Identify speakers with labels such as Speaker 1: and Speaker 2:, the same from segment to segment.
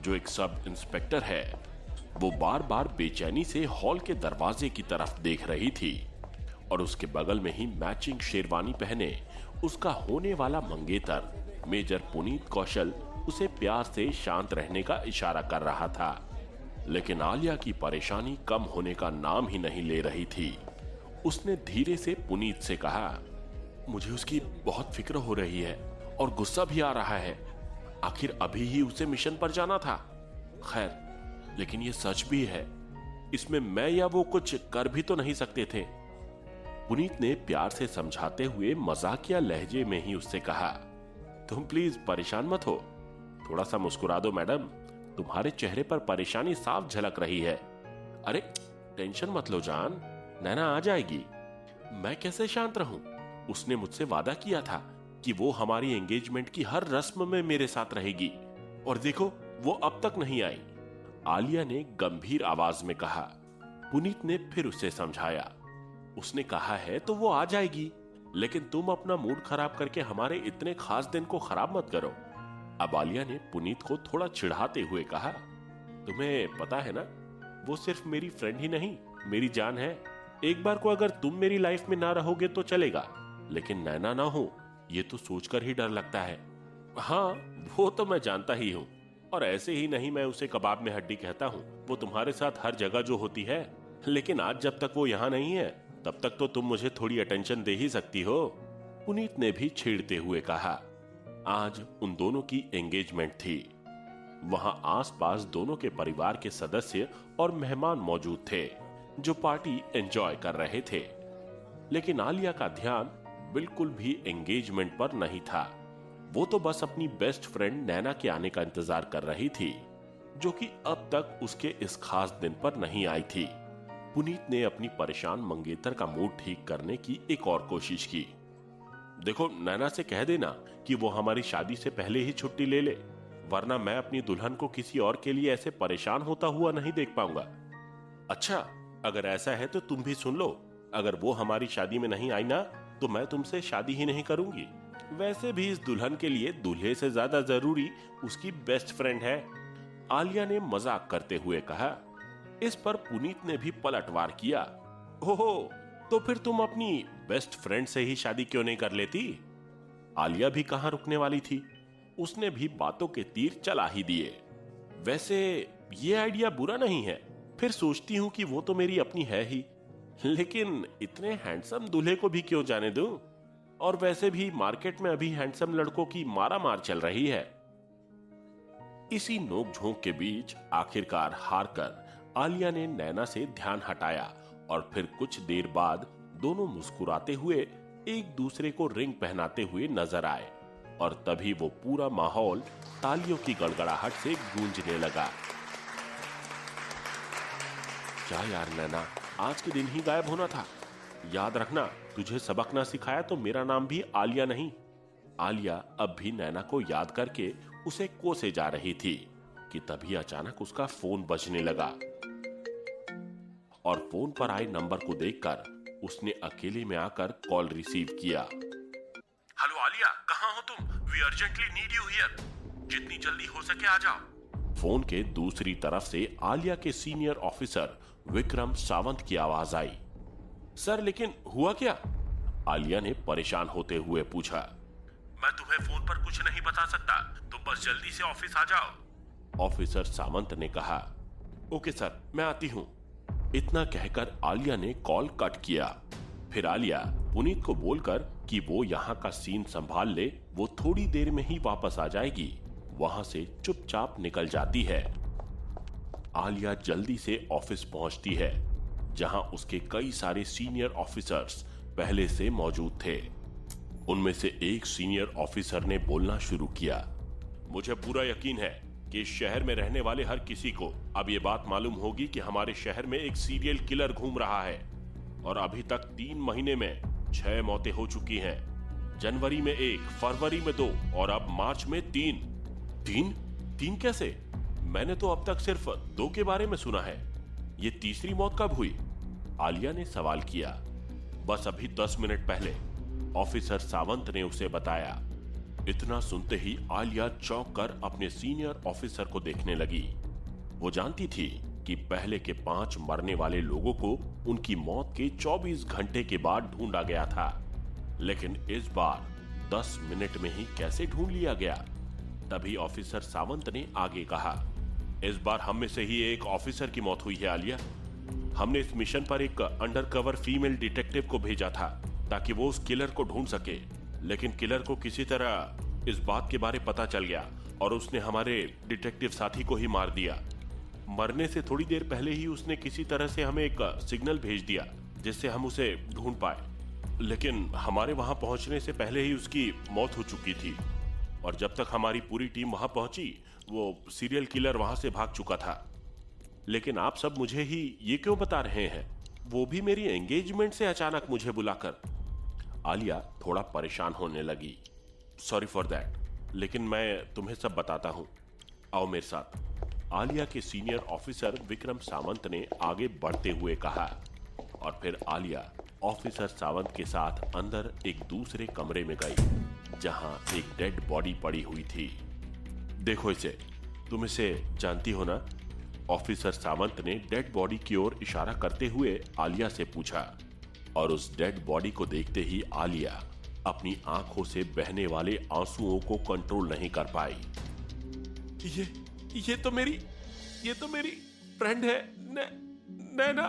Speaker 1: जो एक sub inspector है, वो बार बार बेचैनी से हॉल के दरवाजे की तरफ देख रही थी और उसके बगल में ही मैचिंग शेरवानी पहने उसका होने वाला मंगेतर मेजर पुनीत कौशल उसे प्यार से शांत रहने का इशारा कर रहा था। लेकिन आलिया की परेशानी कम होने का नाम ही नहीं ले रही थी। उसने धीरे से पुनीत से कहा, मुझे उसकी बहुत फिक्र हो रही है और गुस्सा भी आ रहा है। आखिर अभी ही उसे मिशन पर जाना था। खैर, लेकिन ये सच भी है, इसमें मैं या वो कुछ कर भी तो नहीं सकते थे। पुनीत ने प्यार से समझाते हुए मजाकिया लहजे में ही उससे कहा, तुम प्लीज परेशान मत हो, थोड़ा सा मुस्कुरा दो मैडम, तुम्हारे चेहरे पर परेशानी साफ झलक रही है। अरे टेंशन मत लो जान, नैना आ जाएगी। मैं कैसे शांत रहूं? उसने मुझसे वादा किया था कि वो हमारी एंगेजमेंट की हर रस्म में मेरे साथ रहेगी, और देखो वो अब तक नहीं आई। आलिया ने गंभीर आवाज में कहा। पुनीत ने फिर उसे समझाया, उसने कहा है तो वो आ जाएगी, लेकिन तुम अपना मूड खराब करके हमारे इतने खास दिन को खराब मत करो। अब आलिया ने पुनीत को थोड़ा चिढ़ाते हुए कहा, तुम्हें पता है ना, वो सिर्फ मेरी फ्रेंड ही नहीं, मेरी जान है। एक बार को अगर तुम मेरी लाइफ में ना रहोगे तो चलेगा, लेकिन नैना ना हो ये तो सोचकर ही डर लगता है। हाँ, वो तो मैं जानता ही हूँ, और ऐसे ही नहीं मैं उसे कबाब में हड्डी कहता हूँ। वो तुम्हारे साथ हर जगह जो होती है, लेकिन आज जब तक वो यहाँ नहीं है तब तक तो तुम मुझे थोड़ी अटेंशन दे ही सकती हो। पुनीत ने भी छेड़ते हुए कहा। आज उन दोनों की एंगेजमेंट थी। वहां आसपास दोनों के परिवार के सदस्य और मेहमान मौजूद थे जो पार्टी एंजॉय कर रहे थे। लेकिन आलिया का ध्यान बिल्कुल भी एंगेजमेंट पर नहीं था। वो तो बस अपनी बेस्ट फ्रेंड नैना के आने का इंतजार कर रही थी, जो कि अब तक उसके इस खास दिन पर नहीं आई थी। पुनीत ने अपनी परेशान मंगेतर का मूड ठीक करने की एक और कोशिश की। देखो, नैना से कह देना कि वो हमारी शादी से पहले ही छुट्टी ले ले, वरना मैं अपनी दुल्हन को किसी और के लिए ऐसे परेशान होता हुआ नहीं देख पाऊंगा। अच्छा, अगर ऐसा है तो तुम भी सुन लो, अगर वो हमारी शादी में नहीं आई ना तो मैं तुमसे शादी ही नहीं करूंगी। वैसे भी इस दुल्हन के लिए दूल्हे से ज्यादा जरूरी उसकी बेस्ट फ्रेंड है। आलिया ने मजाक करते हुए कहा। इस पर पुनीत ने भी पलटवार किया, ओहो, तो फिर तुम अपनी बेस्ट फ्रेंड से ही शादी क्यों नहीं कर लेती? आलिया भी कहां रुकने वाली थी, उसने भी बातों के तीर चला ही दिए। वैसे ये आइडिया बुरा नहीं है, फिर सोचती हूं कि वो तो मेरी अपनी है ही, लेकिन इतने हैंडसम दूल्हे को भी क्यों जाने दूं? और वैसे भी मार्केट में अभी हैंडसम लड़कों की मारामार चल रही है। इसी नोकझोंक के बीच आखिरकार हारकर आलिया ने नैना से ध्यान हटाया और फिर कुछ देर बाद दोनों मुस्कुराते हुए एक दूसरे को रिंग पहनाते हुए नजर आए, और तभी वो पूरा माहौल तालियों की गड़गड़ाहट से गूंजने लगा। क्या यार नैना, आज के दिन ही गायब होना था। याद रखना, तुझे सबक ना सिखाया तो मेरा नाम भी आलिया नहीं। आलिया अब भी नैना को याद करके उसे कोसे जा रही थी कि तभी अचानक उसका फोन बजने लगा, और फोन पर आए नंबर को देखकर उसने अकेले में आकर कॉल रिसीव किया। हेलो आलिया, कहां हो तुम? We urgently need you here. जितनी जल्दी हो सके आ जाओ। फोन के दूसरी तरफ से आलिया के सीनियर ऑफिसर विक्रम सावंत की आवाज आई। सर, लेकिन हुआ क्या? आलिया ने परेशान होते हुए पूछा। मैं तुम्हें फोन पर कुछ नहीं बता सकता, तुम बस जल्दी से ऑफिस आ जाओ, ऑफिसर सावंत ने कहा। ओके सर, मैं आती हूं। इतना कहकर आलिया ने कॉल कट किया। फिर आलिया पुनीत को बोलकर कि वो यहाँ का सीन संभाल ले, वो थोड़ी देर में ही वापस आ जाएगी, वहां से चुपचाप निकल जाती है। आलिया जल्दी से ऑफिस पहुंचती है, जहां उसके कई सारे सीनियर ऑफिसर्स पहले से मौजूद थे। उनमें से एक सीनियर ऑफिसर ने बोलना शुरू किया। मुझे पूरा यकीन है कि इस शहर में रहने वाले हर किसी को अब ये बात मालूम होगी कि हमारे शहर में एक सीरियल किलर घूम रहा है, और अभी तक 3 महीने में 6 मौतें हो चुकी हैं। जनवरी में 1, फरवरी में 2 और अब मार्च में 3। 3 कैसे? मैंने तो अब तक सिर्फ 2 के बारे में सुना है। ये तीसरी मौत कब हुई? आलिया ने सवाल किया। बस अभी 10 मिनट पहले, ऑफिसर सावंत ने उसे बताया। इतना सुनते ही आलिया चौंक कर अपने सीनियर ऑफिसर को देखने लगी। वो जानती थी कि पहले के 5 मरने वाले लोगों को उनकी मौत के 24 घंटे के बाद ढूंढा गया था, लेकिन इस बार 10 मिनट में ही कैसे ढूंढ लिया गया। तभी ऑफिसर सावंत ने आगे कहा, इस बार हम में से ही एक ऑफिसर की मौत हुई है आलिया। हमने इस मिशन पर एक अंडरकवर फीमेल डिटेक्टिव को भेजा था ताकि वो उस किलर को ढूंढ सके, लेकिन किलर को किसी तरह इस बात के बारे पता चल गया और उसने हमारे डिटेक्टिव साथी को ही मार दिया। मरने से थोड़ी देर पहले ही उसने किसी तरह से हमें एक सिग्नल भेज दिया जिससे हम उसे ढूंढ पाए, लेकिन हमारे वहां पहुंचने से पहले ही उसकी मौत हो चुकी थी और जब तक हमारी पूरी टीम वहां पहुंची वो सीरियल किलर वहां से भाग चुका था। लेकिन आप सब मुझे ही ये क्यों बता रहे हैं, वो भी मेरी एंगेजमेंट से अचानक मुझे बुलाकर। आलिया थोड़ा परेशान होने लगी। सॉरी फॉर दैट, लेकिन मैं तुम्हें सब बताता हूं, आओ मेरे साथ। आलिया के सीनियर ऑफिसर विक्रम सावंत ने आगे बढ़ते हुए कहा और फिर आलिया ऑफिसर सावंत के साथ अंदर एक दूसरे कमरे में गई जहां एक डेड बॉडी पड़ी हुई थी। देखो इसे, तुम इसे जानती हो ना? ऑफिसर सावंत ने डेड बॉडी की ओर इशारा करते हुए आलिया से पूछा और उस डेड बॉडी को देखते ही आलिया अपनी आंखों से बहने वाले आंसुओं को कंट्रोल नहीं कर पाई। ये तो मेरी फ्रेंड है, नैना।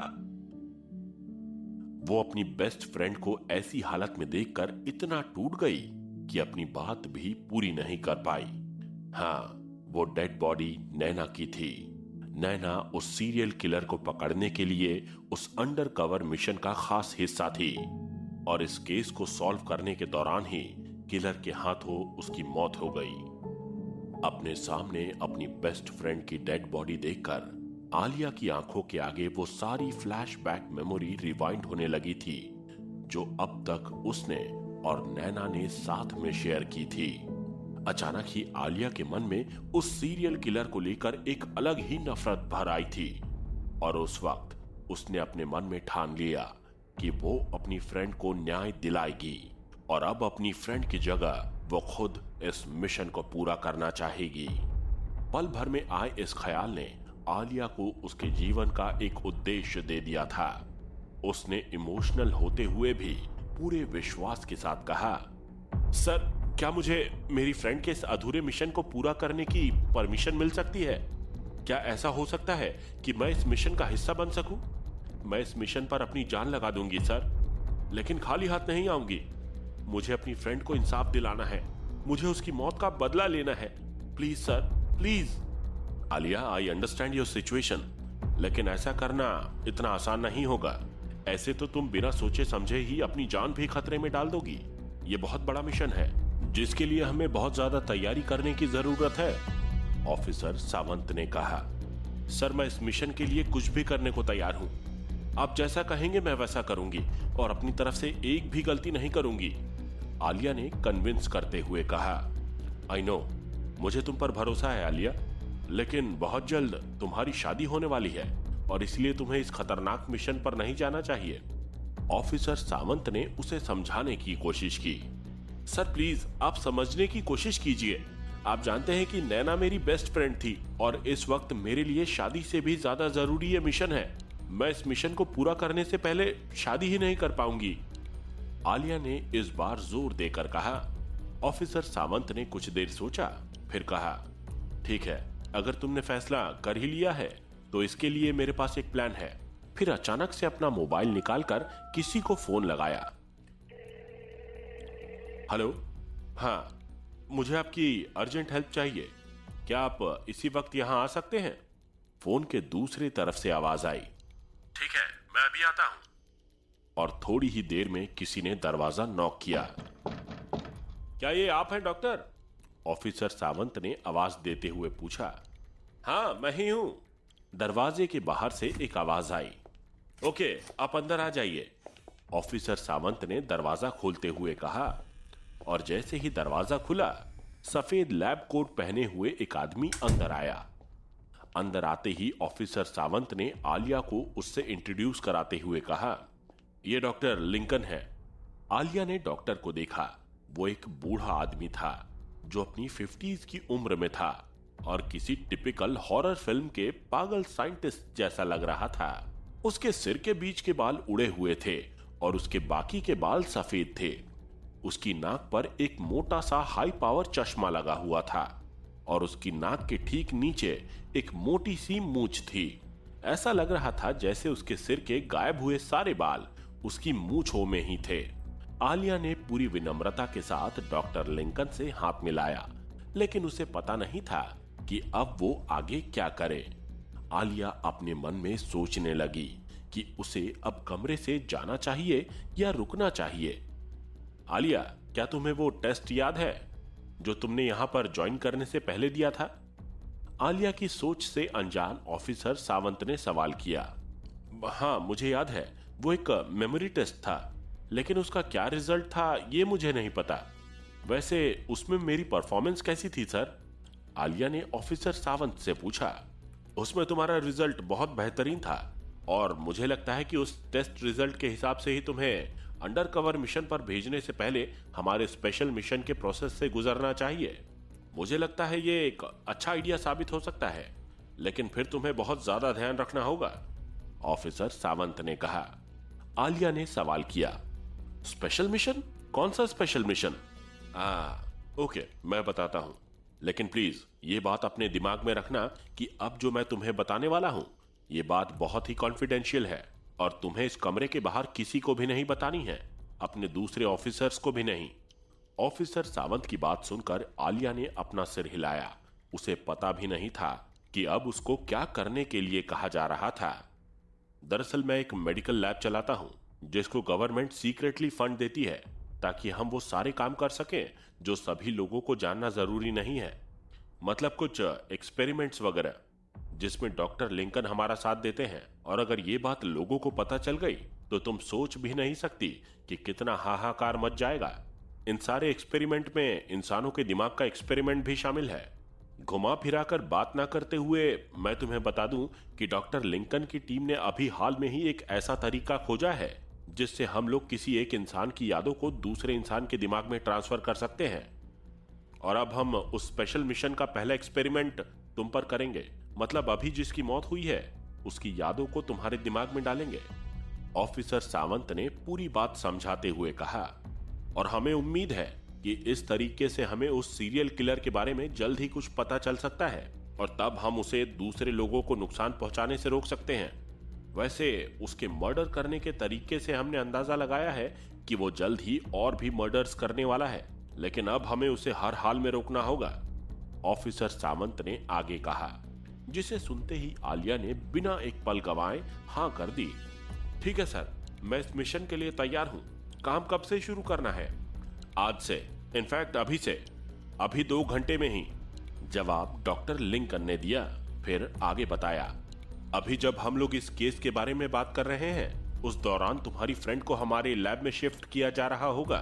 Speaker 1: वो अपनी बेस्ट फ्रेंड को ऐसी हालत में देखकर इतना टूट गई कि अपनी बात भी पूरी नहीं कर पाई। हाँ, वो डेड बॉडी नैना की थी। नैना उस सीरियल किलर को पकड़ने के लिए उस अंडरकवर मिशन का खास हिस्सा थी और इस केस को सॉल्व करने के दौरान ही किलर के हाथों उसकी मौत हो गई। अपने सामने अपनी बेस्ट फ्रेंड की डेड बॉडी देखकर आलिया की आंखों के आगे वो सारी फ्लैशबैक मेमोरी रिवाइंड होने लगी थी जो अब तक उसने और नैना ने साथ में शेयर की थी। अचानक ही आलिया के मन में उस सीरियल किलर को लेकर एक अलग ही नफरत भर आई थी और उस वक्त उसने अपने मन में ठान लिया कि वो अपनी फ्रेंड को न्याय दिलाएगी और अब अपनी फ्रेंड की जगह वो खुद इस मिशन को पूरा करना चाहेगी। पल भर में आए इस ख्याल ने आलिया को उसके जीवन का एक उद्देश्य दे दिया था। उसने इमोशनल होते हुए भी पूरे विश्वास के साथ कहा, सर, क्या मुझे मेरी फ्रेंड के इस अधूरे मिशन को पूरा करने की परमिशन मिल सकती है? क्या ऐसा हो सकता है कि मैं इस मिशन का हिस्सा बन सकूं? मैं इस मिशन पर अपनी जान लगा दूंगी सर, लेकिन खाली हाथ नहीं आऊंगी। मुझे अपनी फ्रेंड को इंसाफ दिलाना है, मुझे उसकी मौत का बदला लेना है। Please sir, please. Alia, I understand your situation, लेकिन ऐसा करना इतना आसान नहीं होगा। ऐसे तो तुम बिना सोचे समझे ही अपनी जान भी खतरे में डाल दोगी। ये बहुत बड़ा मिशन है जिसके लिए हमें बहुत ज्यादा तैयारी करने की जरूरत है। ऑफिसर सावंत ने कहा, सर, मैं इस मिशन के लिए कुछ भी करने को तैयार हूं। आप जैसा कहेंगे मैं वैसा करूंगी और अपनी तरफ से एक भी गलती नहीं करूंगी। आलिया ने कन्विंस करते हुए कहा, आई नो, मुझे तुम पर भरोसा है आलिया, लेकिन बहुत जल्द तुम्हारी शादी होने वाली है और इसलिए तुम्हें इस खतरनाक मिशन पर नहीं जाना चाहिए। ऑफिसर सावंत ने उसे समझाने की कोशिश की। सर प्लीज, आप समझने की कोशिश कीजिए। आप जानते हैं कि नैना मेरी बेस्ट फ्रेंड थी और इस वक्त मेरे लिए शादी से भी ज्यादा जरूरी ये मिशन है। मैं इस मिशन को पूरा करने से पहले शादी ही नहीं कर पाऊंगी। आलिया ने इस बार जोर देकर कहा। ऑफिसर सावंत ने कुछ देर सोचा, फिर कहा, ठीक है, अगर तुमने फैसला कर ही लिया है तो इसके लिए मेरे पास एक प्लान है। फिर अचानक से अपना मोबाइल निकालकर किसी को फोन लगाया। हेलो, हाँ, मुझे आपकी अर्जेंट हेल्प चाहिए। क्या आप इसी वक्त यहां आ सकते हैं? फोन के दूसरी तरफ से आवाज आई। ठीक है, मैं अभी आता हूं। और थोड़ी ही देर में किसी ने दरवाजा नॉक किया। क्या ये आप हैं डॉक्टर? ऑफिसर सावंत ने आवाज देते हुए पूछा। हाँ, मैं ही हूं। दरवाजे के बाहर से एक आवाज आई। ओके, आप अंदर आ जाइए। ऑफिसर सावंत ने दरवाजा खोलते हुए कहा और जैसे ही दरवाजा खुला, सफेद लैब कोट पहने हुए एक आदमी अंदर आया। अंदर आते ही ऑफिसर सावंत ने आलिया को उससे इंट्रोड्यूस कराते हुए कहा, यह डॉक्टर लिंकन है। आलिया ने डॉक्टर को देखा। वो एक बूढ़ा आदमी था जो अपनी 50s की उम्र में था और किसी टिपिकल हॉरर फिल्म के पागल साइंटिस्ट जैसा लग रहा था। उसके सिर के बीच के बाल उड़े हुए थे और उसके बाकी के बाल सफेद थे। उसकी नाक पर एक मोटा सा हाई पावर चश्मा लगा हुआ था और उसकी नाक के ठीक नीचे एक मोटी सी मूंछ थी। ऐसा लग रहा था जैसे उसके सिर के गायब हुए सारे बाल उसकी मूंछों में ही थे। आलिया ने पूरी विनम्रता के साथ डॉक्टर लिंकन से हाथ मिलाया, लेकिन उसे पता नहीं था कि अब वो आगे क्या करे। आलिया अपने मन में सोचने लगी कि उसे अब कमरे से जाना चाहिए या रुकना चाहिए। आलिया, क्या तुम्हें वो टेस्ट याद है जो तुमने यहां पर ज्वाइन करने से पहले दिया था? आलिया की सोच से अनजान ऑफिसर सावंत ने सवाल किया। हाँ, मुझे याद है, वो एक मेमोरी टेस्ट था, लेकिन उसका क्या रिजल्ट था ये मुझे नहीं पता। वैसे उसमें मेरी परफॉर्मेंस कैसी थी सर? आलिया ने ऑफिसर सावंत से पूछा। उसमें तुम्हारा रिजल्ट बहुत बेहतरीन था और मुझे लगता है कि उस टेस्ट रिजल्ट के हिसाब से ही तुम्हें अंडर कवर मिशन पर भेजने से पहले हमारे स्पेशल मिशन के प्रोसेस से गुजरना चाहिए। मुझे लगता है ये एक अच्छा आइडिया साबित हो सकता है, लेकिन फिर तुम्हें बहुत ज्यादा ध्यान रखना होगा, ऑफिसर सावंत ने कहा। आलिया ने सवाल किया, स्पेशल मिशन? कौन सा स्पेशल मिशन? ओके, मैं बताता हूं, लेकिन प्लीज ये बात अपने दिमाग में रखना कि अब जो मैं तुम्हें बताने वाला हूं ये बात बहुत ही कॉन्फिडेंशियल है और तुम्हें इस कमरे के बाहर किसी को भी नहीं बतानी है, अपने दूसरे ऑफिसर्स को भी नहीं। ऑफिसर सावंत की बात सुनकर आलिया ने अपना सिर हिलाया। उसे पता भी नहीं था कि अब उसको क्या करने के लिए कहा जा रहा था। दरअसल मैं एक मेडिकल लैब चलाता हूं जिसको गवर्नमेंट सीक्रेटली फंड देती है ताकि हम वो सारे काम कर सकें जो सभी लोगों को जानना जरूरी नहीं है। मतलब कुछ एक्सपेरिमेंट्स वगैरह जिसमें डॉक्टर लिंकन हमारा साथ देते हैं, और अगर ये बात लोगों को पता चल गई तो तुम सोच भी नहीं सकती कि कितना हाहाकार मच जाएगा। इन सारे एक्सपेरिमेंट में इंसानों के दिमाग का एक्सपेरिमेंट भी शामिल है। घुमा फिराकर बात ना करते हुए मैं तुम्हें बता दूं कि डॉक्टर लिंकन की टीम ने अभी हाल में ही एक ऐसा तरीका खोजा है जिससे हम लोग किसी एक इंसान की यादों को दूसरे इंसान के दिमाग में ट्रांसफर कर सकते हैं। और अब हम उस स्पेशल मिशन का पहला एक्सपेरिमेंट तुम पर करेंगे। मतलब अभी जिसकी मौत हुई है उसकी यादों को तुम्हारे दिमाग में डालेंगे, ऑफिसर सावंत ने पूरी बात समझाते हुए कहा। और हमें उम्मीद है कि इस तरीके से हमें उस सीरियल किलर के बारे में जल्द ही कुछ पता चल सकता है और तब हम उसे दूसरे लोगों को नुकसान पहुंचाने से रोक सकते हैं। वैसे उसके मर्डर करने के तरीके से हमने अंदाजा लगाया है कि वो जल्द ही और भी मर्डर्स करने वाला है, लेकिन अब हमें उसे हर हाल में रोकना होगा, ऑफिसर सावंत ने आगे कहा। जिसे सुनते ही आलिया ने बिना एक पल गवाए हां कर दी। ठीक है सर, मैं इस मिशन के लिए तैयार हूं। काम कब से शुरू करना है? आज से, इनफैक्ट अभी से, अभी 2 घंटे में ही, जवाब डॉक्टर लिंकन ने दिया। फिर आगे बताया, अभी जब हम लोग इस केस के बारे में बात कर रहे हैं उस दौरान तुम्हारी फ्रेंड को हमारे लैब में शिफ्ट किया जा रहा होगा।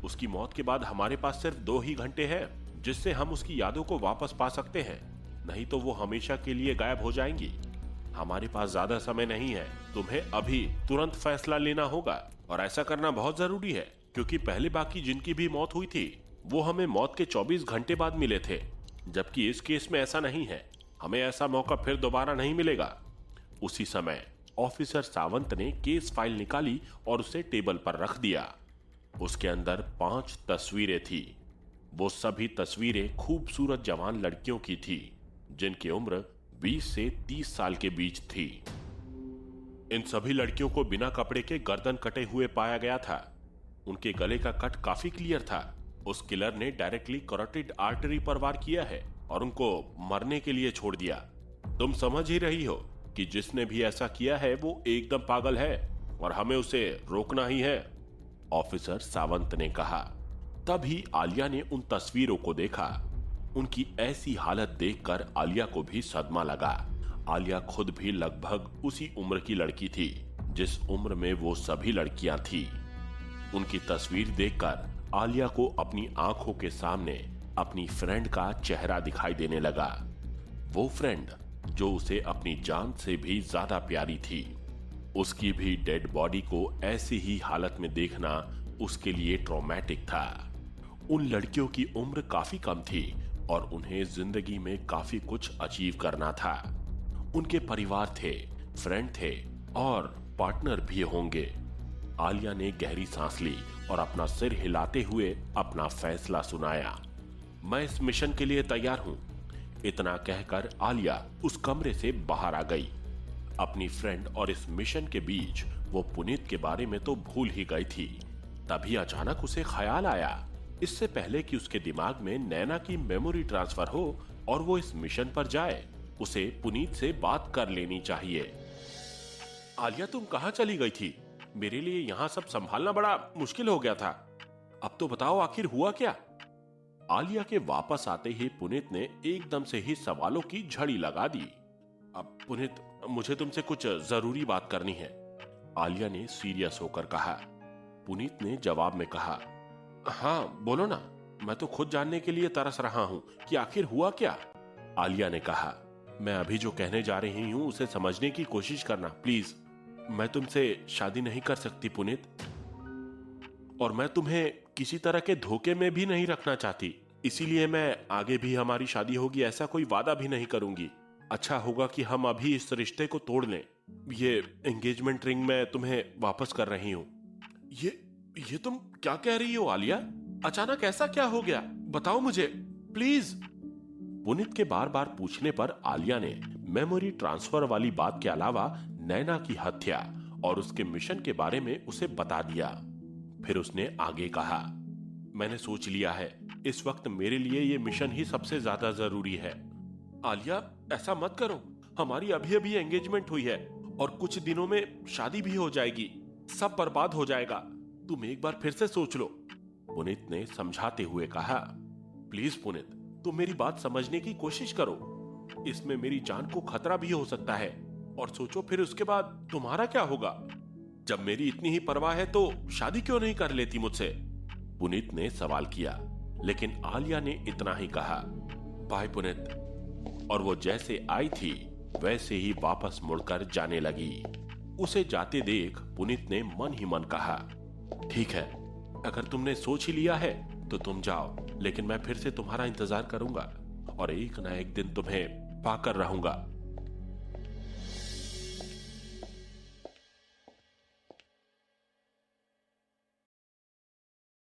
Speaker 1: उसकी मौत के बाद हमारे पास सिर्फ 2 ही घंटे हैं जिससे हम उसकी यादों को वापस पा सकते हैं, नहीं तो वो हमेशा के लिए गायब हो जाएंगी। हमारे पास ज्यादा समय नहीं है, तुम्हें अभी तुरंत फैसला लेना होगा और ऐसा करना बहुत जरूरी है क्योंकि पहले बाकी जिनकी भी मौत हुई थी वो हमें मौत के 24 घंटे बाद मिले थे, जबकि इस केस में ऐसा नहीं है। हमें ऐसा मौका फिर दोबारा नहीं मिलेगा। उसी समय ऑफिसर सावंत ने केस फाइल निकाली और उसे टेबल पर रख दिया। उसके अंदर 5 तस्वीरें थी। वो सभी तस्वीरें खूबसूरत जवान लड़कियों की थी जिनकी उम्र 20 से 30 साल के बीच थी। इन सभी लड़कियों को बिना कपड़े के गर्दन कटे हुए पाया गया था। उनके गले का कट काफी क्लियर था। उस किलर ने डायरेक्टली कैरोटिड आर्टरी पर वार किया है और उनको मरने के लिए छोड़ दिया। तुम समझ ही रही हो कि जिसने भी ऐसा किया है वो एकदम पागल है और हमें उसे रोकना ही है, ऑफिसर सावंत ने कहा। तभी आलिया ने उन तस्वीरों को देखा। उनकी ऐसी हालत देखकर आलिया को भी सदमा लगा। आलिया खुद भी लगभग उसी उम्र की लड़की थी जिस उम्र में वो सभी लड़कियां थी। उनकी तस्वीर देखकर आलिया को अपनी आंखों के सामने अपनी फ्रेंड का चेहरा दिखाई देने लगा। वो फ्रेंड जो उसे अपनी जान से भी ज्यादा प्यारी थी। उसकी भी डेड बॉडी को ऐसी ही हालत में देखना उसके लिए ट्रॉमेटिक था। उन लड़कियों की उम्र काफी कम थी और उन्हें जिंदगी में काफी कुछ अचीव करना था। उनके परिवार थे, फ्रेंड थे और पार्टनर भी होंगे। आलिया ने गहरी सांस ली और अपना सिर हिलाते हुए अपना फैसला सुनाया। मैं इस मिशन के लिए तैयार हूं। इतना कहकर आलिया उस कमरे से बाहर आ गई। अपनी फ्रेंड और इस मिशन के बीच वो पुनीत के बारे में तो भूल ही गई थी। तभी अचानक उसे ख्याल आया, इससे पहले कि उसके दिमाग में नैना की मेमोरी ट्रांसफर हो और वो इस मिशन पर जाए, उसे पुनीत से बात कर लेनी चाहिए। आलिया, तुम कहां चली गई थी? मेरे लिए यहां सब संभालना बड़ा मुश्किल हो गया था। अब तो बताओ आखिर हुआ क्या? आलिया के वापस आते ही पुनीत ने एकदम से ही सवालों की झड़ी लगा दी। अब पुनीत, मुझे तुमसे कुछ जरूरी बात करनी है, आलिया ने सीरियस होकर कहा। पुनीत ने जवाब में कहा, हाँ बोलो ना, मैं तो खुद जानने के लिए तरस रहा हूं कि आखिर हुआ क्या। आलिया ने कहा, मैं अभी जो कहने जा रही हूं उसे समझने की कोशिश करना प्लीज। मैं तुमसे शादी नहीं कर सकती पुनीत, और मैं तुम्हें किसी तरह के धोखे में भी नहीं रखना चाहती। इसीलिए मैं आगे भी हमारी शादी होगी ऐसा कोई वादा भी नहीं करूंगी। अच्छा होगा कि हम अभी इस रिश्ते को तोड़ लें। ये एंगेजमेंट रिंग मैं तुम्हें वापस कर रही हूं। ये तुम क्या कह रही हो आलिया? अचानक ऐसा क्या हो गया? बताओ मुझे प्लीज। पुनीत के बार बार पूछने पर आलिया ने मेमोरी ट्रांसफर वाली बात के अलावा नैना की हत्या और उसके मिशन के बारे में उसे बता दिया। फिर उसने आगे कहा, मैंने सोच लिया है, इस वक्त मेरे लिए ये मिशन ही सबसे ज्यादा जरूरी है। आलिया, ऐसा मत करो। हमारी अभी अभी एंगेजमेंट हुई है और कुछ दिनों में शादी भी हो जाएगी। सब बर्बाद हो जाएगा। तुम एक बार फिर से सोच लो, पुनीत ने समझाते हुए कहा। प्लीज पुनीत, तुम मेरी बात समझने की कोशिश करो। इसमें मेरी जान को खतरा भी हो सकता है। और सोचो फिर उसके बाद तुम्हारा क्या होगा? जब मेरी इतनी ही परवाह है तो शादी क्यों नहीं कर लेती मुझसे? पुनीत ने सवाल किया, लेकिन आलिया ने इतना ही कहा, बाय पुनीत। और वो जैसे आई थी वैसे ही वापस मुड़कर जाने लगी। उसे जाते देख पुनीत ने मन ही मन कहा, ठीक है, अगर तुमने सोच ही लिया है तो तुम जाओ, लेकिन मैं फिर से तुम्हारा इंतजार करूंगा और एक ना एक दिन तुम्हें पाकर रहूंगा।